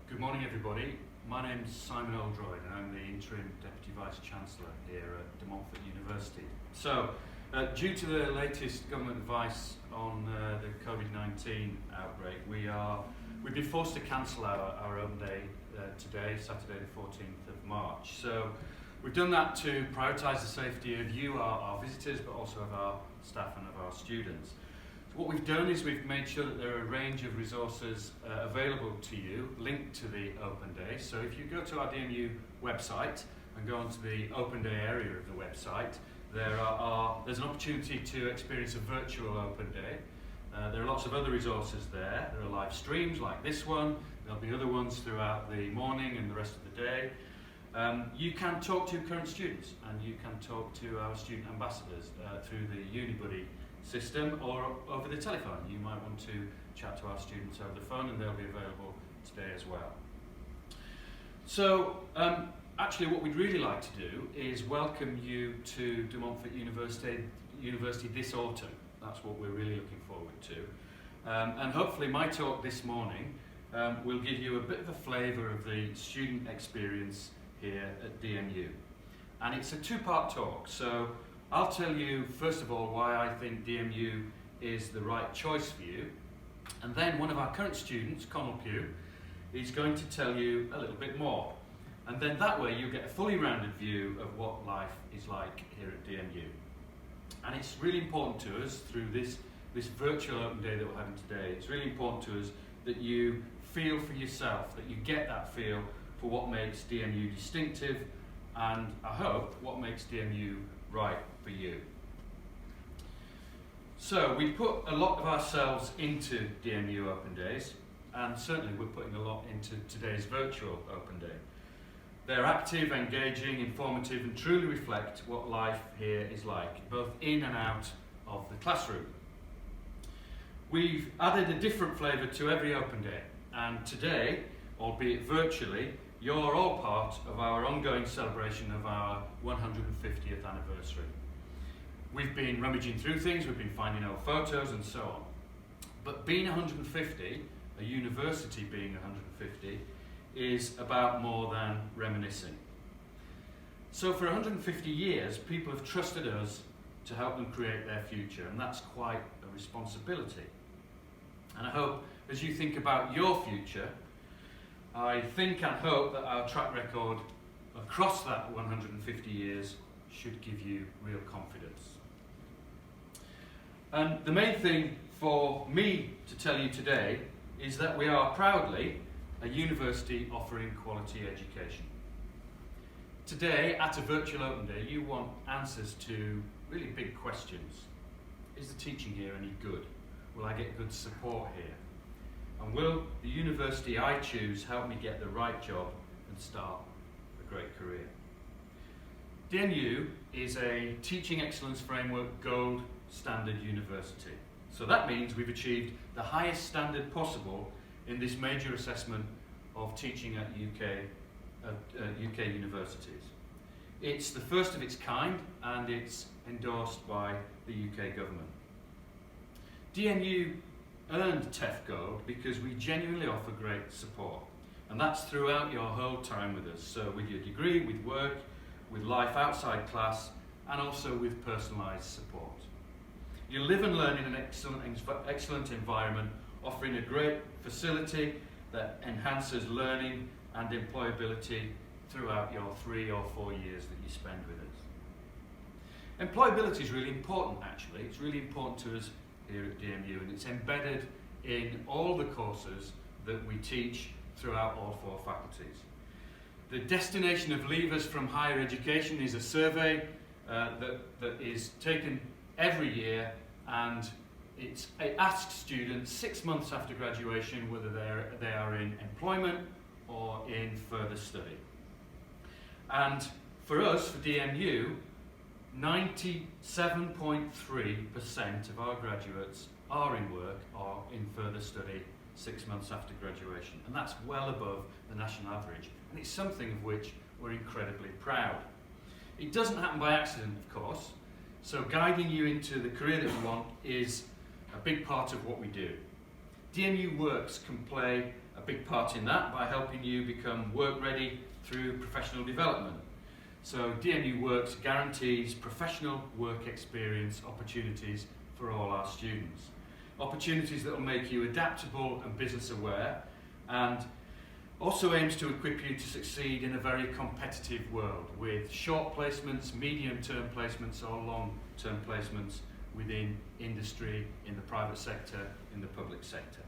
Good morning, everybody. My name's Simon Oldroyd and I'm the Interim Deputy Vice-Chancellor here at De Montfort University. So, due to the latest government advice on the COVID-19 outbreak, we've been forced to cancel our open day today, Saturday the 14th of March. So, we've done that to prioritise the safety of you, our visitors, but also of our staff and of our students. What we've done is we've made sure that there are a range of resources available to you linked to the Open Day. So if you go to our DMU website and go onto the Open Day area of the website, there's an opportunity to experience a virtual Open Day. There are lots of other resources there. There are live streams like this one. There'll be other ones throughout the morning and the rest of the day. You can talk to current students and you can talk to our student ambassadors through the UniBuddy system or over the telephone. You might want to chat to our students over the phone and they'll be available today as well. So actually what we'd really like to do is welcome you to De Montfort University this autumn. That's what we're really looking forward to. And hopefully my talk this morning will give you a bit of a flavour of the student experience here at DMU. And it's a two-part talk. So I'll tell you, first of all, why I think DMU is the right choice for you. And then one of our current students, Connell Pugh, is going to tell you a little bit more. And then that way you'll get a fully rounded view of what life is like here at DMU. And it's really important to us, through this virtual open day that we're having today, it's really important to us that you feel for yourself, that you get that feel for what makes DMU distinctive, and I hope what makes DMU right for you. So we put a lot of ourselves into DMU Open Days, and certainly we're putting a lot into today's virtual Open Day. They're active, engaging, informative, and truly reflect what life here is like, both in and out of the classroom. We've added a different flavour to every Open Day, and today, albeit virtually, you're all part of our ongoing celebration of our 150th anniversary. We've been rummaging through things, we've been finding old photos and so on. But being 150, a university being 150, is about more than reminiscing. So for 150 years, people have trusted us to help them create their future, and that's quite a responsibility. And I hope as you think about your future, I think and hope that our track record across that 150 years should give you real confidence. And the main thing for me to tell you today is that we are proudly a university offering quality education. Today, at a virtual open day, you want answers to really big questions. Is the teaching here any good? Will I get good support here? And will the university I choose help me get the right job and start a great career? DMU is a Teaching Excellence Framework Gold Standard University. So that means we've achieved the highest standard possible in this major assessment of teaching at UK universities. It's the first of its kind and it's endorsed by the UK government. DMU earned TEF Gold because we genuinely offer great support, and that's throughout your whole time with us, so with your degree, with work, with life outside class, and also with personalised support. You live and learn in an excellent environment, offering a great facility that enhances learning and employability throughout your 3 or 4 years that you spend with us. Employability is really important, actually. It's really important to us here at DMU, and it's embedded in all the courses that we teach throughout all 4 faculties. The Destination of Leavers from Higher Education is a survey that is taken every year, and it asks students 6 months after graduation whether they are in employment or in further study. And for us, for DMU, 97.3% of our graduates are in work or in further study 6 months after graduation, and that's well above the national average, and it's something of which we're incredibly proud. It doesn't happen by accident, of course, so guiding you into the career that you want is a big part of what we do. DMU Works can play a big part in that by helping you become work ready through professional development. So DMU Works guarantees professional work experience opportunities for all our students. Opportunities that will make you adaptable and business aware, and also aims to equip you to succeed in a very competitive world with short placements, medium-term placements or long-term placements within industry, in the private sector, in the public sector.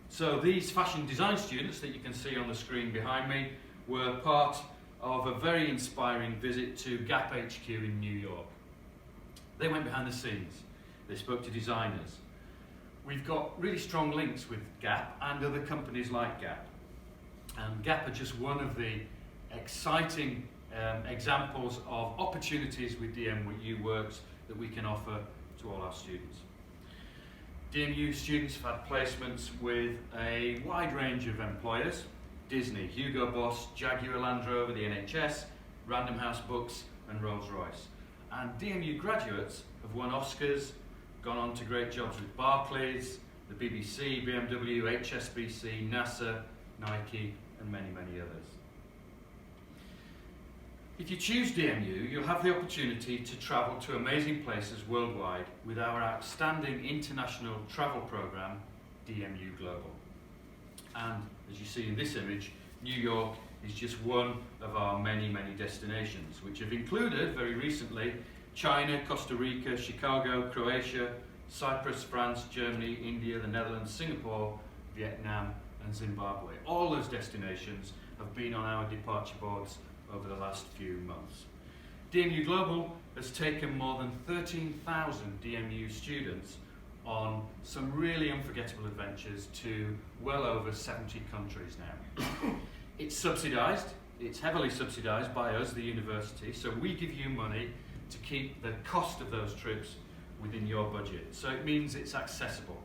So these fashion design students that you can see on the screen behind me were part of a very inspiring visit to Gap HQ in New York. They went behind the scenes, they spoke to designers. We've got really strong links with Gap and other companies like Gap. And Gap are just one of the exciting examples of opportunities with DMU Works that we can offer to all our students. DMU students have had placements with a wide range of employers: Disney, Hugo Boss, Jaguar Land Rover, the NHS, Random House Books and Rolls-Royce. And DMU graduates have won Oscars, gone on to great jobs with Barclays, the BBC, BMW, HSBC, NASA, Nike and many, many others. If you choose DMU, you'll have the opportunity to travel to amazing places worldwide with our outstanding international travel program, DMU Global. And as you see in this image, New York is just one of our many, many destinations, which have included, very recently, China, Costa Rica, Chicago, Croatia, Cyprus, France, Germany, India, the Netherlands, Singapore, Vietnam and Zimbabwe. All those destinations have been on our departure boards over the last few months. DMU Global has taken more than 13,000 DMU students on some really unforgettable adventures to well over 70 countries now. It's subsidised, it's heavily subsidised by us, the university, so we give you money to keep the cost of those trips within your budget. So it means it's accessible.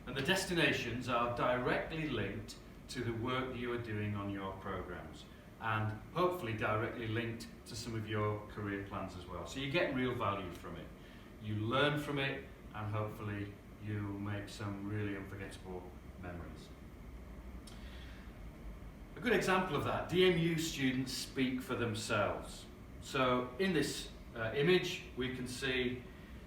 And the destinations are directly linked to the work that you are doing on your programmes, and hopefully directly linked to some of your career plans as well. So you get real value from it. You learn from it, and hopefully you'll make some really unforgettable memories. A good example of that, DMU students speak for themselves. So in this image, we can see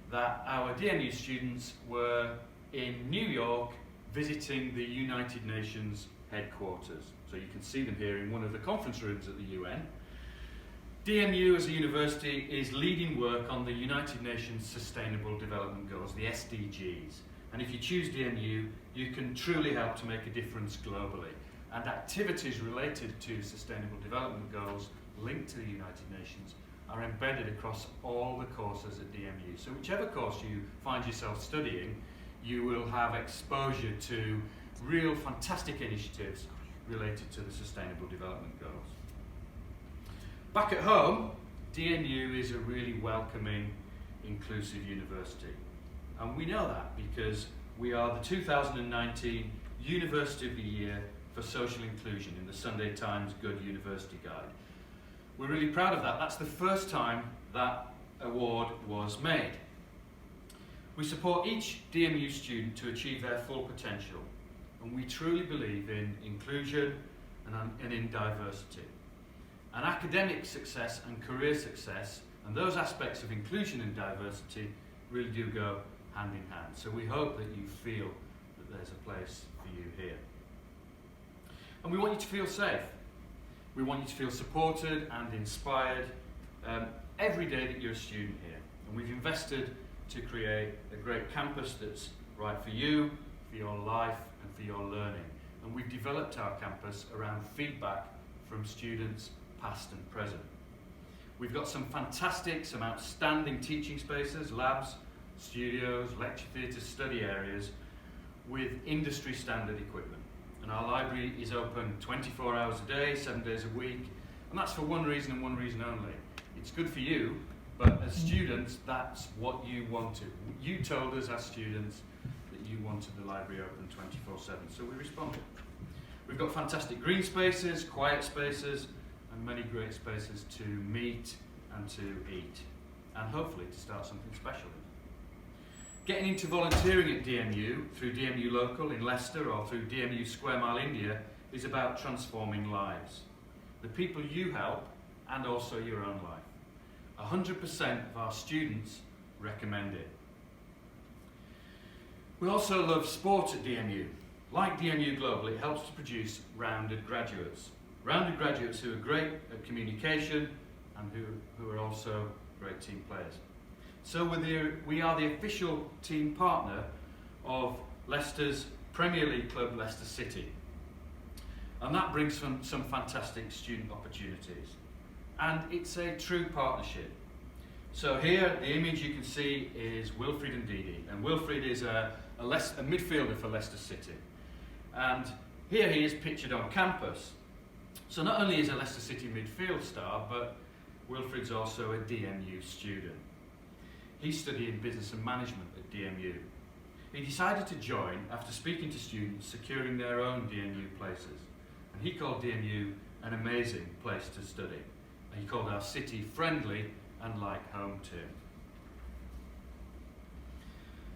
that our DMU students were in New York visiting the United Nations headquarters. So you can see them here in one of the conference rooms at the UN. DMU as a university is leading work on the United Nations Sustainable Development Goals, the SDGs. And if you choose DMU, you can truly help to make a difference globally. And activities related to Sustainable Development Goals linked to the United Nations are embedded across all the courses at DMU. So whichever course you find yourself studying, you will have exposure to real fantastic initiatives related to the Sustainable Development Goals. Back at home, DMU is a really welcoming, inclusive university. And we know that because we are the 2019 University of the Year for Social Inclusion in the Sunday Times Good University Guide. We're really proud of that. That's the first time that award was made. We support each DMU student to achieve their full potential, and we truly believe in inclusion and in diversity. And academic success and career success, and those aspects of inclusion and diversity really do go hand in hand. So we hope that you feel that there's a place for you here. And we want you to feel safe. We want you to feel supported and inspired every day that you're a student here. And we've invested to create a great campus that's right for you, for your life and for your learning. And we've developed our campus around feedback from students past and present. We've got some outstanding teaching spaces, labs, studios, lecture theatres, study areas with industry standard equipment. And our library is open 24 hours a day, 7 days a week, and that's for one reason and one reason only. It's good for you, but as students, that's what you wanted. You told us as students that you wanted the library open 24/7, so we responded. We've got fantastic green spaces, quiet spaces, and many great spaces to meet and to eat, and hopefully to start something special in. Getting into volunteering at DMU through DMU Local in Leicester or through DMU Square Mile India is about transforming lives. The people you help and also your own life. 100% of our students recommend it. We also love sport at DMU. Like DMU Global, it helps to produce rounded graduates. Rounded graduates who are great at communication and who are also great team players. So we are the official team partner of Leicester's Premier League club, Leicester City. And that brings some fantastic student opportunities. And it's a true partnership. So here, the image you can see is Wilfried and Didi. And Wilfried is a midfielder for Leicester City. And here he is pictured on campus. So not only is a Leicester City midfield star, but Wilfried's also a DMU student. He's studying business and management at DMU. He decided to join after speaking to students securing their own DMU places. And he called DMU an amazing place to study. And he called our city friendly and like home too.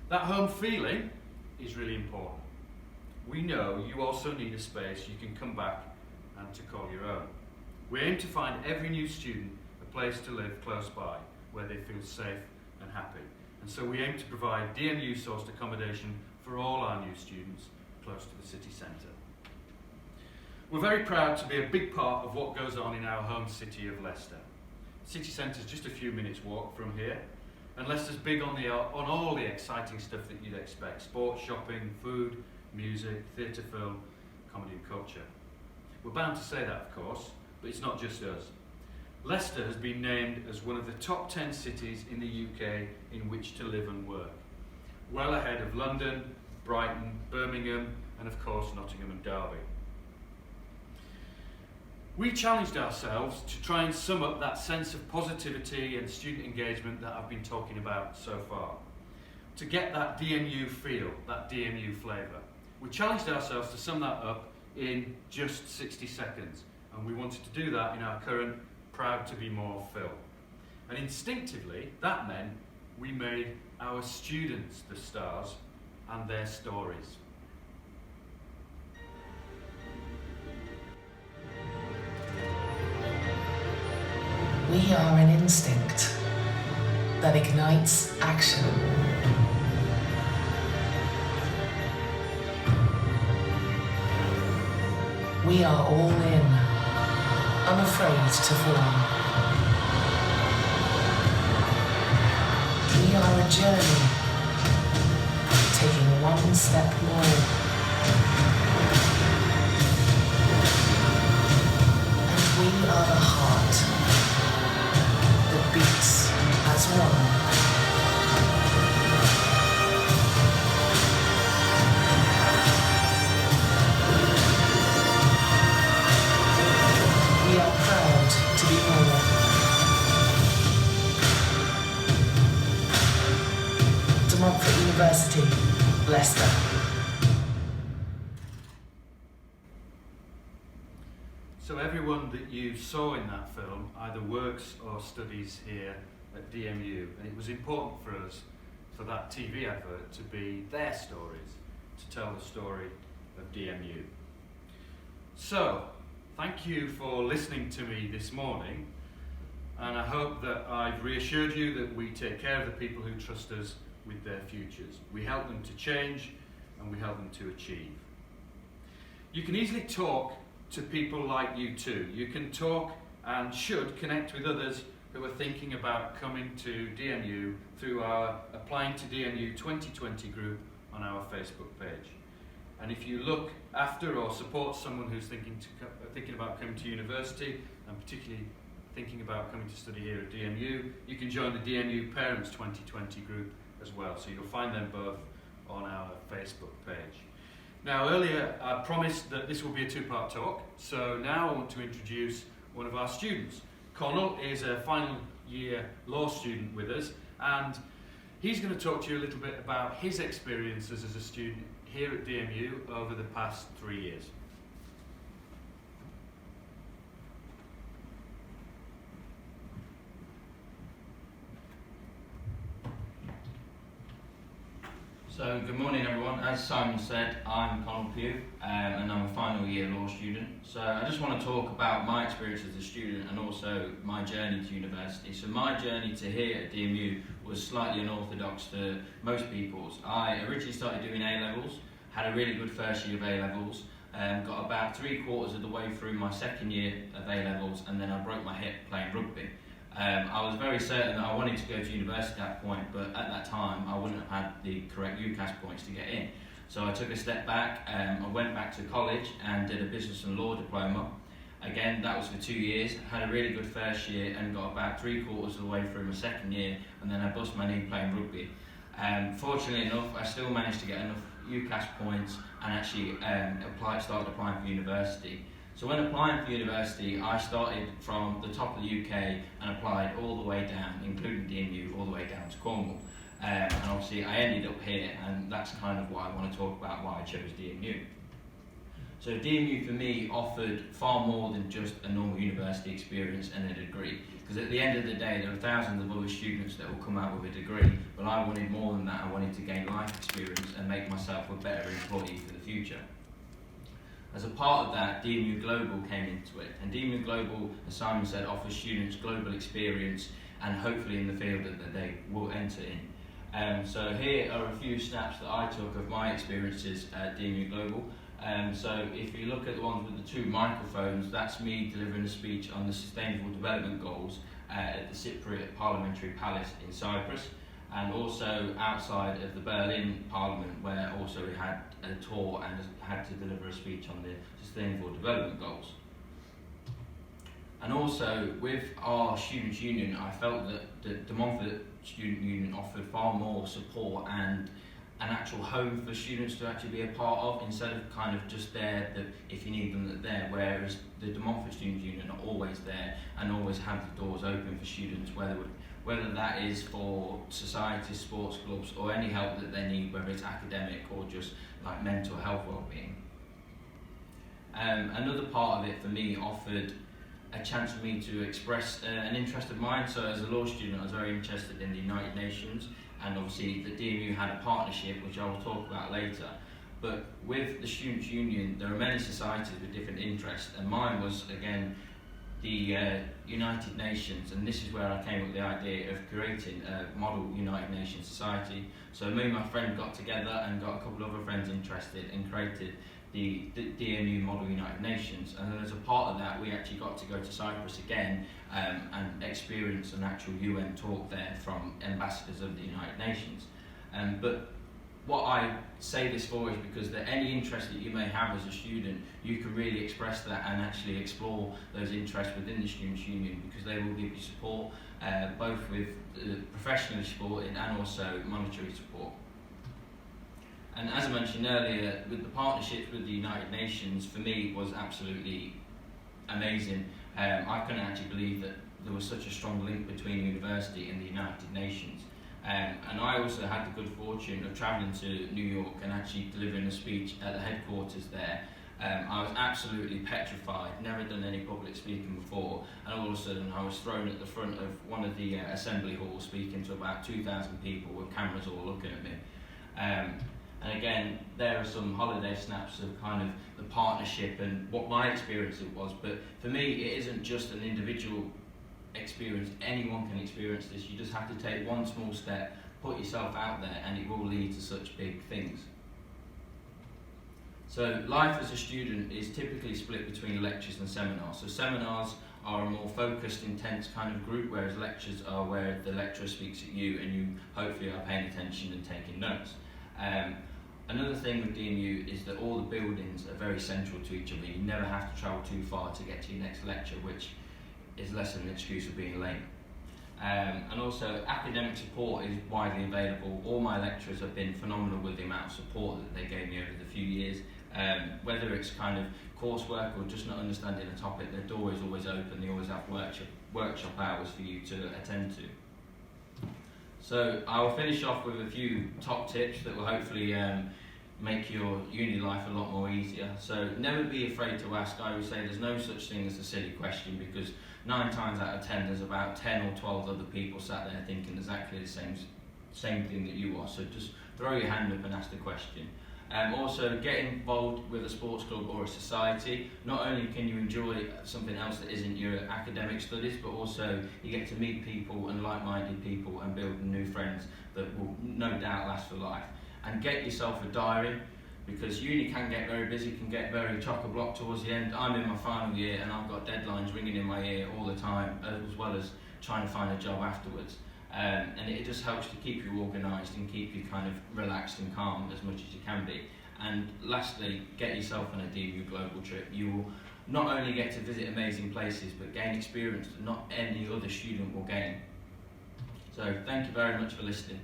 That home feeling is really important. We know you also need a space you can come back and to call your own. We aim to find every new student a place to live close by, where they feel safe and happy. And so we aim to provide DMU sourced accommodation for all our new students close to the city centre. We're very proud to be a big part of what goes on in our home city of Leicester. City centre is just a few minutes walk from here, and Leicester's big on all the exciting stuff that you'd expect: sport, shopping, food, music, theatre, film, comedy and culture. We're bound to say that, of course, but it's not just us. Leicester has been named as one of the top 10 cities in the UK in which to live and work, well ahead of London, Brighton, Birmingham, and of course Nottingham and Derby. We challenged ourselves to try and sum up that sense of positivity and student engagement that I've been talking about so far, to get that DMU feel, that DMU flavour. We challenged ourselves to sum that up in just 60 seconds, and we wanted to do that in our current Proud to Be More film. And instinctively, that meant we made our students the stars and their stories. We are an instinct that ignites action. We are all in, unafraid to form. We are a journey, taking one step more. And we are the heart that beats as one. We are proud to be more. De Montfort University, Leicester. So everyone that you saw in that film either works or studies here at DMU, and it was important for us, for that TV advert, to be their stories, to tell the story of DMU. So, thank you for listening to me this morning, and I hope that I've reassured you that we take care of the people who trust us with their futures. We help them to change, and we help them to achieve. You can easily talk to people like you too. You can talk and should connect with others who are thinking about coming to DMU through our Applying to DMU 2020 group on our Facebook page. And if you look after or support someone who's thinking about coming to university, and particularly thinking about coming to study here at DMU, you can join the DMU Parents 2020 group as well. So you'll find them both on our Facebook page. Now, earlier I promised that this will be a two-part talk, so now I want to introduce one of our students. Connell is a final year law student with us, and he's going to talk to you a little bit about his experiences as a student here at DMU over the past 3 years. So, good morning everyone. As Simon said, I'm Conor Pugh and I'm a final year law student. So I just want to talk about my experience as a student and also my journey to university. So my journey to here at DMU was slightly unorthodox to most people's. I originally started doing A-levels, had a really good first year of A-levels, got about 3/4 of the way through my second year of A-levels, and then I broke my hip playing rugby. I was very certain that I wanted to go to university at that point, but at that time I wouldn't have had the correct UCAS points to get in. So I took a step back, I went back to college and did a business and law diploma. Again, that was for 2 years, had a really good first year and got about 3/4 of the way through my second year, and then I bust my knee playing rugby. Fortunately enough, I still managed to get enough UCAS points and actually started applying for university. So when applying for university, I started from the top of the UK and applied all the way down, including DMU, all the way down to Cornwall. And obviously I ended up here, and that's kind of why I want to talk about why I chose DMU. So DMU for me offered far more than just a normal university experience and a degree. Because at the end of the day, there are thousands of other students that will come out with a degree, but I wanted more than that. I wanted to gain life experience and make myself a better employee for the future. As a part of that, DMU Global came into it, and DMU Global, as Simon said, offers students global experience and hopefully in the field that they will enter in. So here are a few snaps that I took of my experiences at DMU Global. So if you look at the ones with the 2 microphones, that's me delivering a speech on the Sustainable Development Goals at the Cypriot Parliamentary Palace in Cyprus, and also outside of the Berlin Parliament, where also we had a tour and had to deliver a speech on the Sustainable Development Goals. And also with our Students' Union, I felt that the Montfort Student Union offered far more support and an actual home for students to actually be a part of, instead of kind of just there that if you need them, they're there, whereas the De Montfort Students' Union are always there and always have the doors open for students, whether that is for societies, sports clubs, or any help that they need, whether it's academic or just like mental health well-being. Another part of it for me offered a chance for me to express an interest of mine. So as a law student, I was very interested in the United Nations, and obviously the DMU had a partnership, which I will talk about later. But with the Students' Union, there are many societies with different interests, and mine was, again, the United Nations, and this is where I came up with the idea of creating a model United Nations society. So me and my friend got together and got a couple of other friends interested and created the DMU Model United Nations, and then as a part of that we actually got to go to Cyprus again and experience an actual UN talk there from ambassadors of the United Nations. But what I say this for is because that any interest that you may have as a student, you can really express that and actually explore those interests within the Students' Union, because they will give you support, both with professionally supporting and also monetary support. And as I mentioned earlier, with the partnerships with the United Nations, for me was absolutely amazing. I couldn't actually believe that there was such a strong link between university and the United Nations. And I also had the good fortune of travelling to New York and actually delivering a speech at the headquarters there. I was absolutely petrified, never done any public speaking before, and all of a sudden I was thrown at the front of one of the assembly halls speaking to about 2,000 people with cameras all looking at me. And again, there are some holiday snaps of kind of the partnership and what my experience it was, but for me it isn't just an individual experience. Anyone can experience this. You just have to take one small step, put yourself out there, and it will lead to such big things. So life as a student is typically split between lectures and seminars. So seminars are a more focused, intense kind of group, whereas lectures are where the lecturer speaks at you and you hopefully are paying attention and taking notes. Another thing with DMU is that all the buildings are very central to each other. You never have to travel too far to get to your next lecture, which is less than an excuse of being late. And also academic support is widely available. All my lecturers have been phenomenal with the amount of support that they gave me over the few years. Whether it's kind of coursework or just not understanding a topic, their door is always open. They always have workshop hours for you to attend to. So I will finish off with a few top tips that will hopefully make your uni life a lot more easier. So never be afraid to ask. I would say there's no such thing as a silly question, because 9 times out of 10 there's about 10 or 12 other people sat there thinking exactly the same thing that you are. So just throw your hand up and ask the question. Also, get involved with a sports club or a society. Not only can you enjoy something else that isn't your academic studies, but also you get to meet people and like-minded people and build new friends that will no doubt last for life. And get yourself a diary, because uni can get very busy, can get very chock-a-block towards the end. I'm in my final year and I've got deadlines ringing in my ear all the time, as well as trying to find a job afterwards. And it just helps to keep you organised and keep you kind of relaxed and calm as much as you can be. And lastly, get yourself on a DMU Global trip. You will not only get to visit amazing places, but gain experience that not any other student will gain. So thank you very much for listening.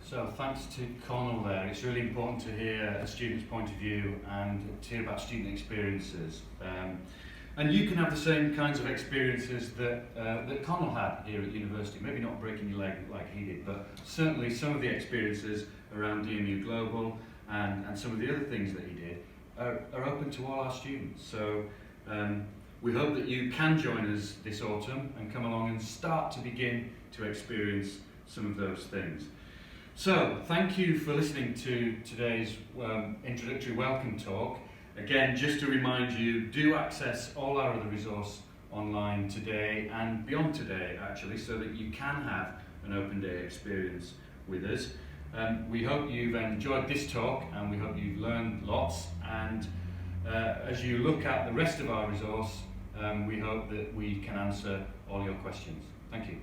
So thanks to Connell there. It's really important to hear a student's point of view and to hear about student experiences. And you can have the same kinds of experiences that Connell had here at university. Maybe not breaking your leg like he did, but certainly some of the experiences around DMU Global and some of the other things that he did are open to all our students. So we hope that you can join us this autumn and come along and start to begin to experience some of those things. So, thank you for listening to today's introductory welcome talk. Again, just to remind you, do access all our other resource online today and beyond today, actually, so that you can have an open day experience with us. We hope you've enjoyed this talk and we hope you've learned lots. And as you look at the rest of our resource, we hope that we can answer all your questions. Thank you.